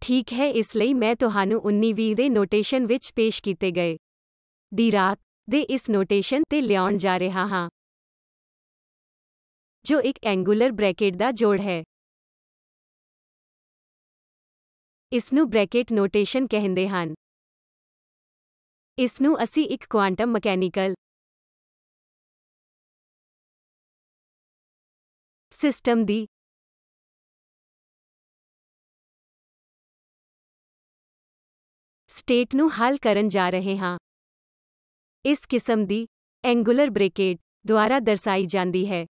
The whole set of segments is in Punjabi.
ਠੀਕ ਹੈ, ਇਸ ਲਈ ਮੈਂ ਤੁਹਾਨੂੰ 1920 ਦੇ ਨੋਟੇਸ਼ਨ ਵਿੱਚ ਪੇਸ਼ ਕੀਤੇ ਗਏ ਡੀਰਾਕ ਦੇ ਇਸ ਨੋਟੇਸ਼ਨ ਤੇ ਲਿਆਉਣ ਜਾ ਰਿਹਾ ਹਾਂ, ਜੋ ਇੱਕ ਐਂਗੂਲਰ ਬ੍ਰੈਕਟ ਦਾ ਜੋੜ ਹੈ। ਇਸ ਨੂੰ ਬ੍ਰੈਕਟ ਨੋਟੇਸ਼ਨ ਕਹਿੰਦੇ ਹਨ। ਇਸ ਨੂੰ ਅਸੀਂ ਇੱਕ ਕੁਆਂਟਮ ਮਕੈਨੀਕਲ ਸਿਸਟਮ ਦੀ ਸਟੇਟ ਨੂੰ ਹੱਲ ਕਰਨ ਜਾ ਰਹੇ ਹਾਂ। ਇਸ ਕਿਸਮ ਦੀ ਐਂਗੂਲਰ ਬ੍ਰੈਕਟ ਦੁਆਰਾ ਦਰਸਾਈ ਜਾਂਦੀ ਹੈ,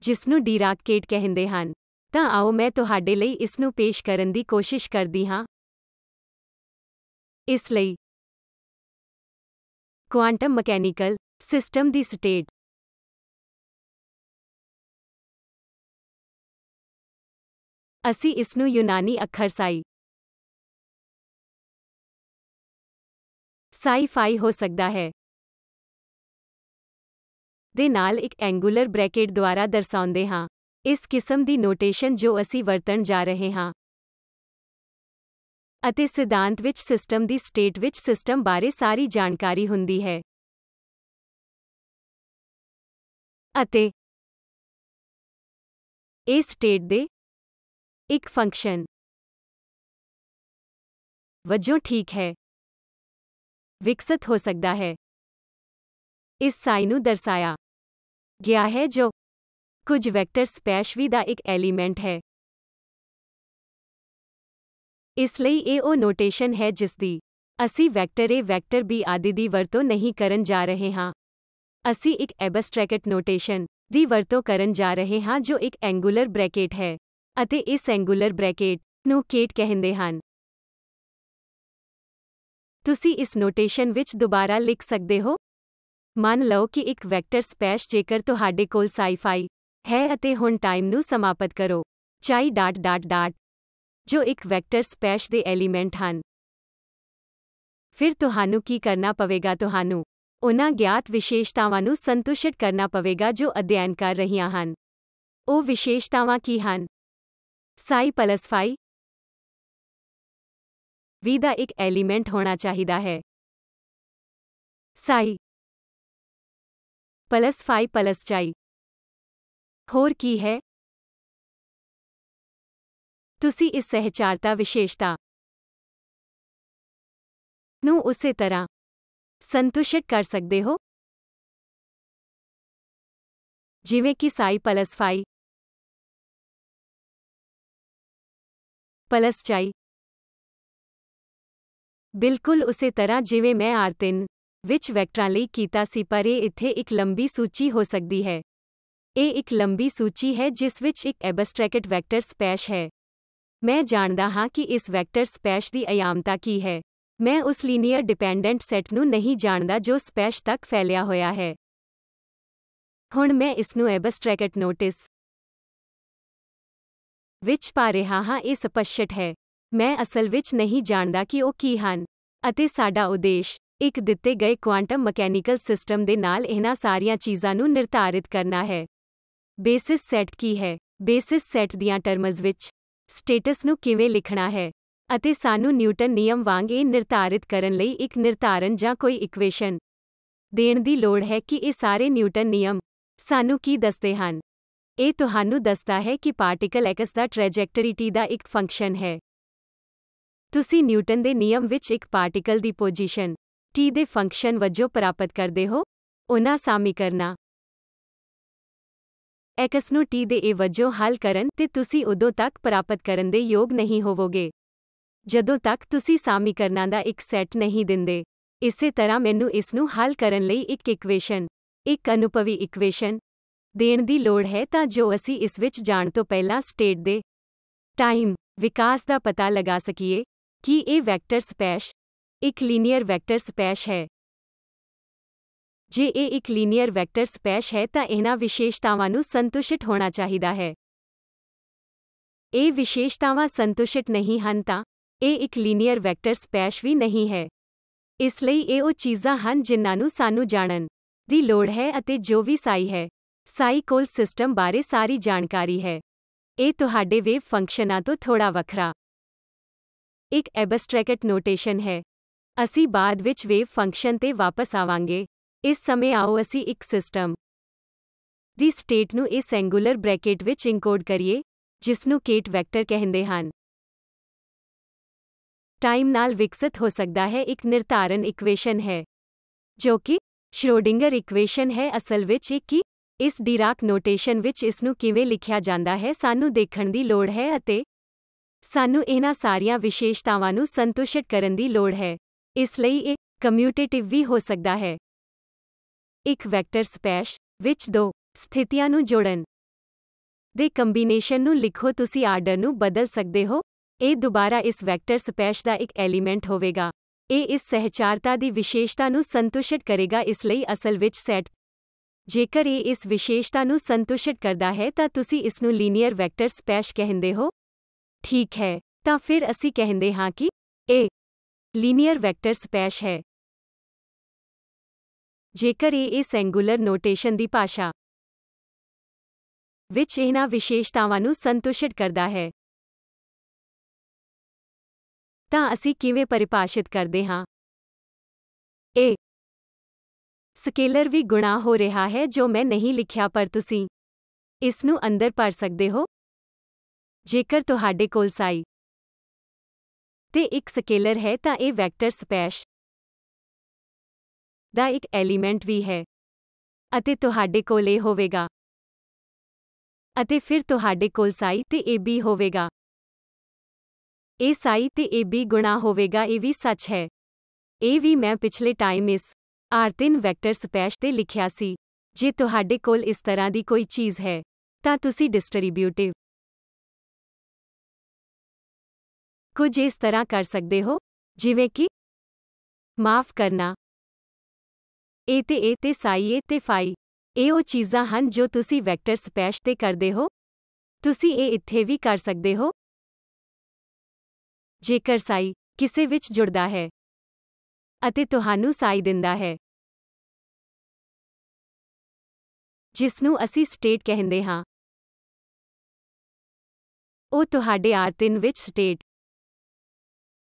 ਜਿਸ ਨੂੰ ਡੀਰਾਕ-ਕੇਟ ਕਹਿੰਦੇ ਹਨ। ਤਾਂ ਆਓ ਮੈਂ ਤੁਹਾਡੇ ਲਈ ਇਸ ਨੂੰ ਪੇਸ਼ ਕਰਨ ਦੀ ਕੋਸ਼ਿਸ਼ ਕਰਦੀ ਹਾਂ। ਇਸ ਲਈ ਕੁਆਂਟਮ ਮਕੈਨੀਕਲ ਸਿਸਟਮ ਦੀ ਸਟੇਟ ਅਸੀਂ ਇਸ ਨੂੰ ਯੂਨਾਨੀ ਅੱਖਰ ਸਾਈ ਫਾਈ ਹੋ ਸਕਦਾ ਹੈ ਦੇ ਨਾਲ ਇੱਕ ਐਂਗੂਲਰ ਬ੍ਰੈਕਟ ਦੁਆਰਾ ਦਰਸਾਉਂਦੇ ਹਾਂ। ਇਸ ਕਿਸਮ ਦੀ ਨੋਟੇਸ਼ਨ ਜੋ ਅਸੀਂ ਵਰਤਣ ਜਾ ਰਹੇ ਹਾਂ ਅਤੇ ਸਿਧਾਂਤ ਵਿੱਚ ਸਿਸਟਮ ਦੀ ਸਟੇਟ ਵਿੱਚ ਸਿਸਟਮ ਬਾਰੇ ਸਾਰੀ ਜਾਣਕਾਰੀ ਹੁੰਦੀ ਹੈ ਅਤੇ ਇਹ ਸਟੇਟ ਦੇ ਇੱਕ ਫੰਕਸ਼ਨ ਵਜੋਂ ਠੀਕ ਹੈ ਵਿਕਸਤ ਹੋ ਸਕਦਾ ਹੈ। ਇਸ ਸਾਈ ਨੂੰ ਦਰਸਾਇਆ ਗਿਆ ਹੈ ਜੋ ਕੁਝ ਵੈਕਟਰ ਸਪੇਸ ਵੀ ਦਾ ਇੱਕ ਐਲੀਮੈਂਟ ਹੈ। ਇਸ ਲਈ ਇਹ ਉਹ ਨੋਟੇਸ਼ਨ ਹੈ ਜਿਸ ਦੀ ਅਸੀਂ ਵੈਕਟਰ A ਵੈਕਟਰ B ਆਦਿ ਦੀ ਵਰਤੋਂ ਨਹੀਂ ਕਰਨ ਜਾ ਰਹੇ ਹਾਂ। ਅਸੀਂ ਇੱਕ ਐਬਸਟਰੈਕਟ ਨੋਟੇਸ਼ਨ ਦੀ ਵਰਤੋਂ ਕਰਨ ਜਾ ਰਹੇ ਹਾਂ ਜੋ ਇੱਕ ਐਂਗੂਲਰ ਬ੍ਰੈਕਟ ਹੈ ਅਤੇ ਇਸ ਐਂਗੂਲਰ ਬ੍ਰੈਕਟ ਨੂੰ ਕੇਟ ਕਹਿੰਦੇ ਹਨ। ਤੁਸੀਂ ਇਸ ਨੋਟੇਸ਼ਨ ਵਿੱਚ ਦੁਬਾਰਾ ਲਿਖ ਸਕਦੇ ਹੋ। ਮੰਨ ਲਓ ਕਿ ਇੱਕ ਵੈਕਟਰ ਸਪੇਸ ਜੇਕਰ ਤੁਹਾਡੇ ਕੋਲ ਸਾਈ-ਫਾਈ ਹੈ ਅਤੇ ਹੁਣ ਟਾਈਮ ਨੂੰ ਸਮਾਪਤ ਕਰੋ ਚਾਈ ਡਾਟ ਡਾਟ ਡਾਟ ਜੋ ਇੱਕ ਵੈਕਟਰ ਸਪੇਸ ਦੇ ਐਲੀਮੈਂਟ ਹਨ। ਫਿਰ ਤੁਹਾਨੂੰ ਕੀ ਕਰਨਾ ਪਵੇਗਾ? ਤੁਹਾਨੂੰ ਉਹਨਾਂ ਗਿਆਤ ਵਿਸ਼ੇਸ਼ਤਾਵਾਂ ਨੂੰ ਸੰਤੁਸ਼ਟ ਕਰਨਾ ਪਵੇਗਾ ਜੋ ਅਧਿਐਨ ਕਰ ਰਹੀਆਂ ਹਨ। ਉਹ ਵਿਸ਼ੇਸ਼ਤਾਵਾਂ ਕੀ ਹਨ? ਸਾਈ ਪਲਸ ਫਾਈ ਵੀ ਦਾ ਇੱਕ ਐਲੀਮੈਂਟ ਹੋਣਾ ਚਾਹੀਦਾ ਹੈ। ਸਾਈ ਪਲਸ ਫਾਈ ਪਲਸ ਚਾਈ। ਹੋਰ ਕੀ ਹੈ? ਤੁਸੀਂ ਇਸ ਸਹਿਚਾਰਤਾ ਵਿਸ਼ੇਸ਼ਤਾ ਨੂੰ ਉਸੇ ਤਰ੍ਹਾਂ ਸੰਤੁਸ਼ਟ ਕਰ ਸਕਦੇ ਹੋ ਜਿਵੇਂ ਕਿ ਸਾਈ ਪਲਸ ਫਾਈ ਪਲਸ ਚਾਈ। ਬਿਲਕੁਲ ਉਸੇ ਤਰ੍ਹਾਂ ਜਿਵੇਂ ਮੈਂ R3 ਵਿੱਚ ਵੈਕਟਰਾਂ ਲਈ ਕੀਤਾ ਸੀ, ਪਰ ਇਹ ਇੱਥੇ ਇੱਕ ਲੰਬੀ ਸੂਚੀ ਹੋ ਸਕਦੀ ਹੈ। ਇਹ ਇੱਕ ਲੰਬੀ ਸੂਚੀ ਹੈ ਜਿਸ ਵਿੱਚ ਇੱਕ ਐਬਸਟਰੈਕਟ ਵੈਕਟਰ ਸਪੇਸ ਹੈ। ਮੈਂ ਜਾਣਦਾ ਹਾਂ ਕਿ ਇਸ ਵੈਕਟਰ ਸਪੇਸ ਦੀ ਅਯਾਮਤਾ ਕੀ ਹੈ। ਮੈਂ ਉਸ ਲੀਨੀਅਰ ਡਿਪੈਂਡੈਂਟ ਸੈੱਟ ਨੂੰ ਨਹੀਂ ਜਾਣਦਾ ਜੋ ਸਪੇਸ ਤੱਕ ਫੈਲਿਆ ਹੋਇਆ ਹੈ। ਹੁਣ ਮੈਂ ਇਸ ਨੂੰ ਐਬਸਟਰੈਕਟ ਨੋਟਿਸ ਵਿੱਚ ਪਾ ਰਿਹਾ ਹਾਂ। ਇਹ ਸਪਸ਼ਟ ਹੈ। ਮੈਂ ਅਸਲ ਵਿੱਚ ਨਹੀਂ ਜਾਣਦਾ ਕਿ ਉਹ ਕੀ ਹਨ ਅਤੇ ਸਾਡਾ ਉਦੇਸ਼ ਇੱਕ ਦਿੱਤੇ ਗਏ ਕੁਆਂਟਮ ਮਕੈਨੀਕਲ ਸਿਸਟਮ ਦੇ ਨਾਲ ਇਹਨਾਂ ਸਾਰੀਆਂ ਚੀਜ਼ਾਂ ਨੂੰ ਨਿਰਧਾਰਿਤ ਕਰਨਾ ਹੈ। ਬੇਸਿਸ ਸੈੱਟ ਕੀ ਹੈ? ਬੇਸਿਸ ਸੈੱਟ ਦੀਆਂ ਟਰਮਜ਼ ਵਿੱਚ ਸਟੇਟਸ ਨੂੰ ਕਿਵੇਂ ਲਿਖਣਾ ਹੈ ਅਤੇ ਸਾਨੂੰ ਨਿਊਟਨ ਨਿਯਮ ਵਾਂਗ ਇਹ ਨਿਰਧਾਰਿਤ ਕਰਨ ਲਈ ਇੱਕ ਨਿਰਧਾਰਨ ਜਾਂ ਕੋਈ ਇਕੁਏਸ਼ਨ ਦੇਣ ਦੀ ਲੋੜ ਹੈ ਕਿ ਇਹ ਸਾਰੇ ਨਿਊਟਨ ਨਿਯਮ ਸਾਨੂੰ ਕੀ ਦੱਸਦੇ ਹਨ। ਇਹ ਤੁਹਾਨੂੰ ਦੱਸਦਾ ਹੈ ਕਿ ਪਾਰਟੀਕਲ x ਦਾ ਟ੍ਰੈਜੈਕਟਰੀ t ਦਾ ਇੱਕ ਫੰਕਸ਼ਨ ਹੈ। ਤੁਸੀਂ ਨਿਊਟਨ ਦੇ ਨਿਯਮ ਵਿੱਚ ਇੱਕ ਪਾਰਟੀਕਲ ਦੀ ਪੋਜੀਸ਼ਨ t ਦੇ ਫੰਕਸ਼ਨ ਵਜੋਂ ਪ੍ਰਾਪਤ ਕਰਦੇ ਹੋ। ਉਹਨਾਂ ਸਮੀਕਰਨਾਂ x ਨੂੰ t ਦੇ a ਵਜੋਂ ਹੱਲ ਕਰਨ ਤੇ ਤੁਸੀਂ ਉਦੋਂ ਤੱਕ ਪ੍ਰਾਪਤ ਕਰਨ ਦੇ ਯੋਗ ਨਹੀਂ ਹੋਵੋਗੇ ਜਦੋਂ ਤੱਕ ਤੁਸੀਂ ਸਮੀਕਰਨਾਂ ਦਾ ਇੱਕ ਸੈੱਟ ਨਹੀਂ ਦਿੰਦੇ। ਇਸੇ ਤਰ੍ਹਾਂ ਮੈਨੂੰ ਇਸ ਨੂੰ ਹੱਲ ਕਰਨ ਲਈ ਇੱਕ ਇਕੁਏਸ਼ਨ, ਇੱਕ ਅਨੁਭਵੀ ਇਕੁਏਸ਼ਨ ਦੇਣ ਦੀ ਲੋੜ ਹੈ ਤਾਂ ਜੋ ਅਸੀਂ ਇਸ ਵਿੱਚ ਜਾਣ ਤੋਂ ਪਹਿਲਾਂ ਸਟੇਟ ਦੇ ਟਾਈਮ ਵਿਕਾਸ ਦਾ ਪਤਾ ਲਗਾ ਸਕੀਏ ਕਿ ਇਹ ਵੈਕਟਰ ਸਪੇਸ ਇੱਕ ਲੀਨੀਅਰ ਵੈਕਟਰ ਸਪੇਸ ਹੈ। ਜੇ ਇਹ ਇੱਕ ਲੀਨੀਅਰ ਵੈਕਟਰ ਸਪੇਸ ਹੈ ਤਾਂ ਇਹਨਾਂ ਵਿਸ਼ੇਸ਼ਤਾਵਾਂ ਨੂੰ ਸੰਤੁਸ਼ਟ ਹੋਣਾ ਚਾਹੀਦਾ ਹੈ। ਇਹ ਵਿਸ਼ੇਸ਼ਤਾਵਾਂ ਸੰਤੁਸ਼ਟ ਨਹੀਂ ਹਨ ਤਾਂ ਇਹ ਇੱਕ ਲੀਨੀਅਰ ਵੈਕਟਰ ਸਪੇਸ ਵੀ ਨਹੀਂ ਹੈ। ਇਸ ਲਈ ਇਹ ਉਹ ਚੀਜ਼ਾਂ ਹਨ ਜਿਨ੍ਹਾਂ ਨੂੰ ਸਾਨੂੰ ਜਾਣਨ ਦੀ ਲੋੜ ਹੈ ਅਤੇ ਜੋ ਵੀ ਸਾਈ ਹੈ, ਸਾਈ ਕੋਲ ਸਿਸਟਮ ਬਾਰੇ ਸਾਰੀ ਜਾਣਕਾਰੀ ਹੈ। ਇਹ ਤੁਹਾਡੇ ਵੇਵ ਫੰਕਸ਼ਨਾਂ ਤੋਂ ਥੋੜਾ ਵੱਖਰਾ ਇੱਕ ਐਬਸਟਰੈਕਟ ਨੋਟੇਸ਼ਨ ਹੈ। ਅਸੀਂ ਬਾਅਦ ਵਿੱਚ ਵੇਵ ਫੰਕਸ਼ਨ ਤੇ ਵਾਪਸ ਆਵਾਂਗੇ। ਇਸ ਸਮੇਂ ਆਓ ਅਸੀਂ ਇੱਕ ਸਿਸਟਮ ਦੀ ਸਟੇਟ ਨੂੰ ਇਸ ਐਂਗੂਲਰ ਬ੍ਰੈਕਟ ਵਿੱਚ ਇਨਕੋਡ ਕਰੀਏ, ਜਿਸ ਨੂੰ ਕੇਟ ਵੈਕਟਰ ਕਹਿੰਦੇ ਹਨ। ਟਾਈਮ ਨਾਲ ਵਿਕਸਿਤ ਹੋ ਸਕਦਾ ਹੈ ਇੱਕ ਨਿਰਧਾਰਨ ਇਕੁਏਸ਼ਨ ਹੈ, ਜੋ ਕਿ ਸ਼੍ਰੋਡਿੰਗਰ ਇਕੁਏਸ਼ਨ ਹੈ। ਅਸਲ ਵਿੱਚ ਇਹ ਕਿ ਇਸ ਡੀਰਾਕ ਨੋਟੇਸ਼ਨ ਵਿੱਚ ਇਸ ਨੂੰ ਕਿਵੇਂ ਲਿਖਿਆ ਜਾਂਦਾ ਹੈ ਸਾਨੂੰ ਦੇਖਣ ਦੀ ਲੋੜ ਹੈ ਅਤੇ ਸਾਨੂੰ ਇਹਨਾਂ ਸਾਰੀਆਂ ਵਿਸ਼ੇਸ਼ਤਾਵਾਂ ਨੂੰ ਸੰਤੁਸ਼ਟ ਕਰਨ ਦੀ ਲੋੜ ਹੈ। ਇਸ ਲਈ ਇਹ ਕਮਿਊਟੇਟਿਵ ਵੀ ਹੋ ਸਕਦਾ ਹੈ। ਇੱਕ ਵੈਕਟਰ ਸਪੇਸ ਵਿੱਚ ਦੋ ਸਥਿਤੀਆਂ ਨੂੰ ਜੋੜਨ ਦੇ ਕੰਬੀਨੇਸ਼ਨ ਨੂੰ ਲਿਖੋ। ਤੁਸੀਂ ਆਰਡਰ ਨੂੰ ਬਦਲ ਸਕਦੇ ਹੋ। ਇਹ ਦੁਬਾਰਾ ਇਸ ਵੈਕਟਰ ਸਪੇਸ ਦਾ ਇੱਕ ਐਲੀਮੈਂਟ ਹੋਵੇਗਾ। ਇਹ ਇਸ ਸਹਿਚਾਰਤਾ ਦੀ ਵਿਸ਼ੇਸ਼ਤਾ ਨੂੰ ਸੰਤੁਸ਼ਟ ਕਰੇਗਾ। ਇਸ ਲਈ ਅਸਲ ਵਿੱਚ ਸੈਟ ਜੇਕਰ ਇਹ ਇਸ ਵਿਸ਼ੇਸ਼ਤਾ ਨੂੰ ਸੰਤੁਸ਼ਟ ਕਰਦਾ ਹੈ ਤਾਂ ਤੁਸੀਂ ਇਸ ਨੂੰ ਲੀਨੀਅਰ ਵੈਕਟਰ ਸਪੇਸ ਕਹਿੰਦੇ ਹੋ। ਠੀਕ ਹੈ, ਤਾਂ ਫਿਰ ਅਸੀਂ ਕਹਿੰਦੇ ਹਾਂ ਕਿ ਇਹ ਲੀਨੀਅਰ ਵੈਕਟਰ ਸਪੇਸ ਹੈ ਜੇਕਰ ਇਹ ਇਸ ਐਂਗੂਲਰ ਨੋਟੇਸ਼ਨ ਦੀ ਭਾਸ਼ਾ ਵਿੱਚ ਇਹਨਾਂ ਵਿਸ਼ੇਸ਼ਤਾਵਾਂ ਨੂੰ ਸੰਤੁਸ਼ਟ ਕਰਦਾ ਹੈ। ਤਾਂ ਅਸੀਂ ਕਿਵੇਂ ਪਰਿਭਾਸ਼ਿਤ ਕਰਦੇ ਹਾਂ? ਇਹ ਸਕੇਲਰ ਵੀ ਗੁਣਾ ਹੋ ਰਿਹਾ ਹੈ ਜੋ ਮੈਂ ਨਹੀਂ ਲਿਖਿਆ, ਪਰ ਤੁਸੀਂ ਇਸ ਨੂੰ ਅੰਦਰ ਭਰ ਸਕਦੇ ਹੋ। ਜੇਕਰ ਤੁਹਾਡੇ ਕੋਲ ਸਾਈ ਤੇ ਇੱਕ ਸਕੇਲਰ ਹੈ ਤਾਂ ਇਹ ਵੈਕਟਰ ਸਪੇਸ ਦਾ ਇੱਕ ਐਲੀਮੈਂਟ ਵੀ ਹੈ ਅਤੇ ਤੁਹਾਡੇ ਕੋਲ ਇਹ ਹੋਵੇਗਾ ਅਤੇ ਫਿਰ ਤੁਹਾਡੇ ਕੋਲ ਸਾਈ ਤੇ AB ਹੋਵੇਗਾ। ਇਹ ਸਾਈ ਤੇ AB ਗੁਣਾ ਹੋਵੇਗਾ। ਇਹ ਵੀ ਸੱਚ ਹੈ। ਇਹ ਵੀ ਮੈਂ ਪਿਛਲੇ ਟਾਈਮ ਇਸ R3 ਵੈਕਟਰ ਸਪੇਸ ਤੇ ਲਿਖਿਆ ਸੀ। ਜੇ ਤੁਹਾਡੇ ਕੋਲ ਇਸ ਤਰ੍ਹਾਂ ਦੀ ਕੋਈ ਚੀਜ਼ ਹੈ ਤਾਂ ਤੁਸੀਂ ਡਿਸਟਰੀਬਿਊਟਿਵ ਕੁਝ ਇਸ ਤਰ੍ਹਾਂ ਕਰ ਸਕਦੇ ਹੋ, ਜਿਵੇਂ ਕਿ ਮਾਫ ਕਰਨਾ A ਤੇ ਸਾਈ A ਤੇ ਫਾਈ। ਇਹ ਉਹ ਚੀਜ਼ਾਂ ਹਨ ਜੋ ਤੁਸੀਂ ਵੈਕਟਰ ਸਪੇਸ ਤੇ ਕਰਦੇ ਹੋ। ਤੁਸੀਂ ਇਹ ਇੱਥੇ ਵੀ ਕਰ ਸਕਦੇ ਹੋ। ਜੇਕਰ ਸਾਈ ਕਿਸੇ ਵਿੱਚ ਜੁੜਦਾ ਹੈ ਅਤੇ ਤੁਹਾਨੂੰ ਸਾਈ ਦਿੰਦਾ ਹੈ, ਜਿਸ ਨੂੰ ਅਸੀਂ ਸਟੇਟ ਕਹਿੰਦੇ ਹਾਂ, ਉਹ ਤੁਹਾਡੇ R3 ਵਿੱਚ ਸਟੇਟ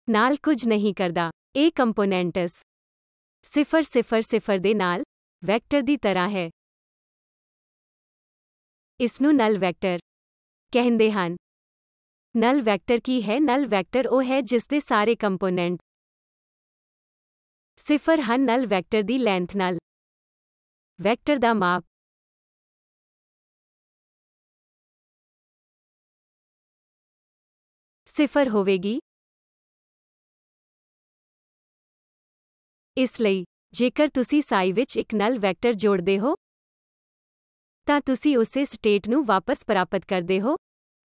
ਨਾਲ ਕੁਝ ਨਹੀਂ ਕਰਦਾ। ਇਹ ਕੰਪੋਨੈਂਟਸ 000 ਦੇ ਨਾਲ ਵੈਕਟਰ ਦੀ ਤਰ੍ਹਾਂ ਹੈ। ਇਸ ਨੂੰ ਨਲ ਵੈਕਟਰ ਕਹਿੰਦੇ ਹਨ। ਨਲ ਵੈਕਟਰ ਕੀ ਹੈ? ਨਲ ਵੈਕਟਰ ਉਹ ਹੈ ਜਿਸ ਦੇ ਸਾਰੇ ਕੰਪੋਨੈਂਟ 0 ਹਨ। ਨਲ ਵੈਕਟਰ ਦੀ ਲੈਂਥ ਨਲ ਵੈਕਟਰ ਦਾ ਮਾਪ ਸਿਫਰ ਹੋਵੇਗੀ। ਇਸ ਲਈ ਜੇਕਰ ਤੁਸੀਂ ਸਾਈ ਵਿੱਚ ਇੱਕ ਨਲ ਵੈਕਟਰ ਜੋੜਦੇ ਹੋ ਤਾਂ ਤੁਸੀਂ ਉਸੇ ਸਟੇਟ ਨੂੰ ਵਾਪਸ ਪ੍ਰਾਪਤ ਕਰਦੇ ਹੋ।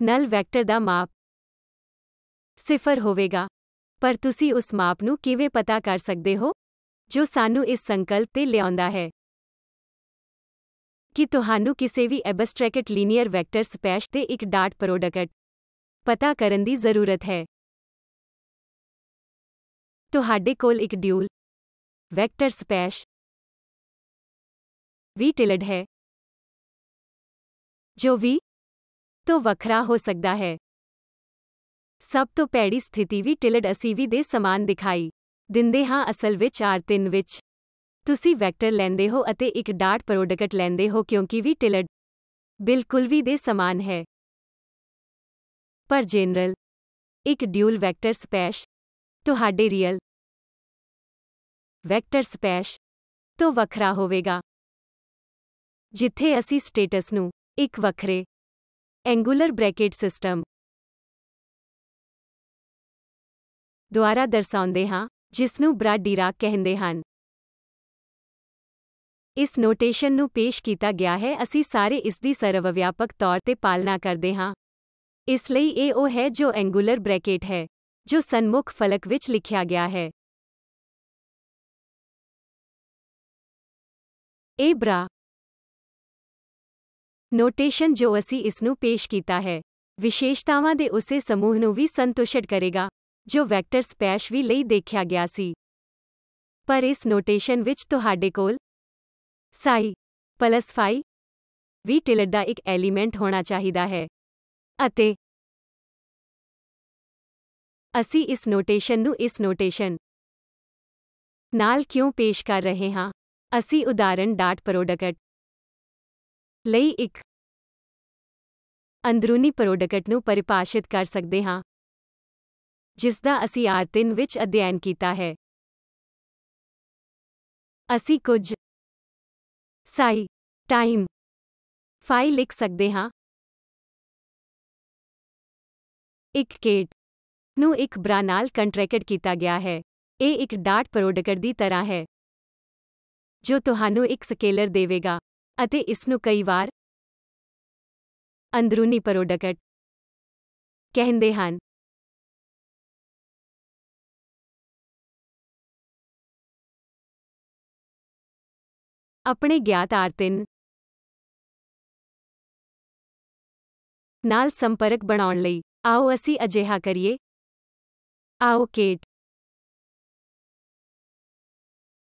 ਨਲ ਵੈਕਟਰ ਦਾ ਮਾਪ 0 ਹੋਵੇਗਾ। ਪਰ ਤੁਸੀਂ ਉਸ ਮਾਪ ਨੂੰ ਕਿਵੇਂ ਪਤਾ ਕਰ ਸਕਦੇ ਹੋ ਜੋ ਸਾਨੂੰ ਇਸ ਸੰਕਲਪ ਤੇ ਲਿਆਉਂਦਾ ਹੈ ਕਿ ਤੁਹਾਨੂੰ ਕਿਸੇ ਵੀ ਐਬਸਟਰੈਕਟ ਲੀਨੀਅਰ ਵੈਕਟਰ ਸਪੇਸ ਤੇ ਇੱਕ ਡਾਟ ਪ੍ਰੋਡਕਟ ਪਤਾ ਕਰਨ ਦੀ ਜ਼ਰੂਰਤ ਹੈ। ਤੁਹਾਡੇ ਕੋਲ ਇੱਕ ਡਿਊਲ ਵੈਕਟਰ ਸਪੇਸ V ਟਿਲਡ ਹੈ ਜੋ V ਤੋਂ ਵੱਖਰਾ ਹੋ ਸਕਦਾ ਹੈ। ਸਭ ਤੋਂ ਭੈੜੀ ਸਥਿਤੀ V ਟਿਲਡ ਅਸੀਂ V ਦੇ ਸਮਾਨ ਦਿਖਾਈ ਦਿੰਦੇ ਹਾਂ। ਅਸਲ ਵਿੱਚ R3 ਵਿੱਚ ਤੁਸੀਂ ਵੈਕਟਰ ਲੈਂਦੇ ਹੋ ਅਤੇ ਇੱਕ ਡਾਟ ਪ੍ਰੋਡਕਟ ਲੈਂਦੇ ਹੋ ਕਿਉਂਕਿ V ਟਿਲਡ ਬਿਲਕੁਲ V ਦੇ ਸਮਾਨ ਹੈ। ਪਰ ਜਨਰਲ ਇੱਕ ਡਿਊਲ ਵੈਕਟਰ ਸਪੇਸ ਤੁਹਾਡੇ ਰੀਅਲ ਵੈਕਟਰ ਸਪੇਸ ਤੋਂ ਵੱਖਰਾ ਹੋਵੇਗਾ, ਜਿੱਥੇ ਅਸੀਂ ਸਟੇਟਸ ਨੂੰ ਇੱਕ ਵੱਖਰੇ ਐਂਗੂਲਰ ਬ੍ਰੈਕਟ ਸਿਸਟਮ ਦੁਆਰਾ ਦਰਸਾਉਂਦੇ ਹਾਂ, ਜਿਸ ਨੂੰ ਬਰਾ-ਡੀਰਾਕ ਕਹਿੰਦੇ ਹਨ। ਇਸ ਨੋਟੇਸ਼ਨ ਨੂੰ ਪੇਸ਼ ਕੀਤਾ ਗਿਆ ਹੈ। ਅਸੀਂ ਸਾਰੇ ਇਸ ਦੀ ਸਰਵਵਿਆਪਕ ਤੌਰ ਤੇ ਪਾਲਣਾ ਕਰਦੇ ਹਾਂ। ਇਸ ਲਈ ਇਹ ਉਹ ਹੈ ਜੋ ਐਂਗੂਲਰ ਬ੍ਰੈਕਟ ਹੈ ਜੋ ਸਨਮੁਖ ਫਲਕ ਵਿੱਚ ਲਿਖਿਆ ਗਿਆ ਹੈ। ਇਹ ਬਰਾ ਨੋਟੇਸ਼ਨ ਜੋ ਅਸੀਂ ਇਸ ਨੂੰ ਪੇਸ਼ ਕੀਤਾ ਹੈ, ਵਿਸ਼ੇਸ਼ਤਾਵਾਂ ਦੇ ਉਸੇ ਸਮੂਹ ਨੂੰ ਵੀ ਸੰਤੁਸ਼ਟ ਕਰੇਗਾ ਜੋ ਵੈਕਟਰ ਸਪੇਸ V ਲਈ ਦੇਖਿਆ ਗਿਆ ਸੀ। ਪਰ ਇਸ ਨੋਟੇਸ਼ਨ ਵਿੱਚ ਤੁਹਾਡੇ ਕੋਲ ਸਾਈ ਪਲਸ ਫਾਈ V ਟਿਲਡ ਦਾ ਇੱਕ ਐਲੀਮੈਂਟ ਹੋਣਾ ਚਾਹੀਦਾ ਹੈ। ਅਤੇ ਅਸੀਂ ਇਸ ਨੋਟੇਸ਼ਨ ਨੂੰ ਇਸ ਨੋਟੇਸ਼ਨ ਨਾਲ ਕਿਉਂ ਪੇਸ਼ ਕਰ ਰਹੇ ਹਾਂ? ਅਸੀਂ ਉਦਾਹਰਣ ਡਾਟ ਪ੍ਰੋਡਕਟ ਲਈ ਇੱਕ ਅੰਦਰੂਨੀ ਪ੍ਰੋਡਕਟ ਨੂੰ ਪਰਿਭਾਸ਼ਿਤ ਕਰ ਸਕਦੇ ਹਾਂ, ਜਿਸ ਦਾ ਅਸੀਂ R3 ਵਿੱਚ ਅਧਿਐਨ ਕੀਤਾ ਹੈ। ਅਸੀਂ ਕੁਝ ਸਾਈ ਟਾਈਮ ਫਾਈ ਲਿਖ ਸਕਦੇ ਹਾਂ। ਇੱਕ ਕੇਟ ਨੂੰ ਇੱਕ ਬਰਾ ਨਾਲ ਕੰਟਰੈਕਟ ਕੀਤਾ ਗਿਆ ਹੈ। ਇਹ ਇੱਕ ਡਾਟ ਪ੍ਰੋਡਕਟ ਦੀ ਤਰ੍ਹਾਂ ਹੈ, ਜੋ ਤੁਹਾਨੂੰ ਇੱਕ ਸਕੇਲਰ ਦੇਵੇਗਾ, ਅਤੇ ਇਸ ਨੂੰ ਕਈ ਵਾਰ ਅੰਦਰੂਨੀ ਪ੍ਰੋਡਕਟ ਕਹਿੰਦੇ ਹਨ। ਆਪਣੇ ਗਿਆਤ R3 ਨਾਲ ਸੰਪਰਕ ਬਣਾਉਣ ਲਈ ਆਓ ਅਸੀਂ ਅਜਿਹਾ ਕਰੀਏ। ਆਓ ਕੇਟ